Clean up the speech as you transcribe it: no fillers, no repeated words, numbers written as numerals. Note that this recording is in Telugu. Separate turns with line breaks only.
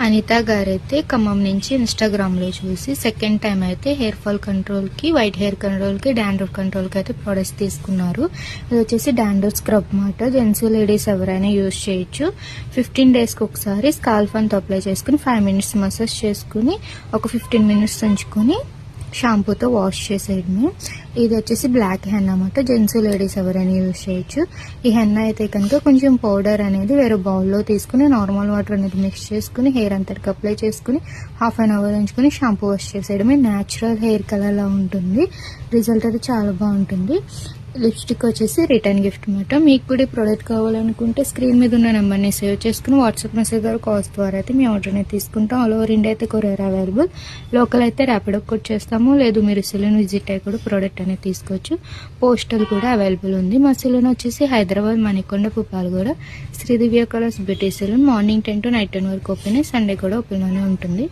అనిత గారైతే ఖమ్మం నుంచి ఇన్స్టాగ్రామ్లో చూసి సెకండ్ టైం అయితే హెయిర్ ఫాల్ కంట్రోల్కి, వైట్ హెయిర్ కంట్రోల్కి, డాండ్రఫ్ కంట్రోల్కి అయితే ప్రొడక్ట్స్ తీసుకున్నారు. ఇది వచ్చేసి డాండ్రఫ్ స్క్రబ్ మాట. జెంట్స్ లేడీస్ ఎవరైనా యూజ్ చేయొచ్చు. 15 డేస్కి ఒకసారి స్కాల్ఫ్ అంతా అప్లై చేసుకుని 5 మినిట్స్ మసాజ్ చేసుకుని ఒక 15 మినిట్స్ ఉంచుకొని షాంపూతో వాష్ చేసేయడమే. ఇది వచ్చేసి బ్లాక్ హెన్నా అన్నమాట. జెంట్స్ లేడీస్ ఎవరైనా యూజ్ చేయొచ్చు. ఈ హెన్నా అయితే కనుక కొంచెం పౌడర్ అనేది వేరే బౌల్లో తీసుకుని నార్మల్ వాటర్ అనేది మిక్స్ చేసుకుని హెయిర్ అంతటికి అప్లై చేసుకుని హాఫ్ అన్ అవర్ ఉంచుకొని షాంపూ వాష్ చేసేయడమే. న్యాచురల్ హెయిర్ కలర్లా ఉంటుంది. రిజల్ట్ అయితే చాలా బాగుంటుంది. లిప్స్టిక్ వచ్చేసి రిటర్న్ గిఫ్ట్ అన్నమాట. మీకు కూడా ఈ ప్రోడక్ట్ కావాలనుకుంటే స్క్రీన్ మీద ఉన్న నెంబర్ని సేవ్ చేసుకుని వాట్సాప్ మెసేజ్ ద్వారా కాల్స్ ద్వారా అయితే మీ ఆర్డర్ని తీసుకుంటాం. ఆల్ ఓవర్ ఇండియా అయితే కొరియర్ అవైలబుల్. లోకల్ అయితే ర్యాపిడో కోడ్ చేస్తాము. లేదు మీరు సెలూన్ విజిట్ అయ్యి కూడా ప్రోడక్ట్ అనేది తీసుకోవచ్చు. పోస్టల్ కూడా అవైలబుల్ ఉంది. మా సెలూన్ వచ్చేసి Hyderabad Manikonda Puppalaguda Sridivya colours beauty salon. Morning 10 to night 10 వరకు ఓపెన్. సండే కూడా ఓపెన్లోనే ఉంటుంది.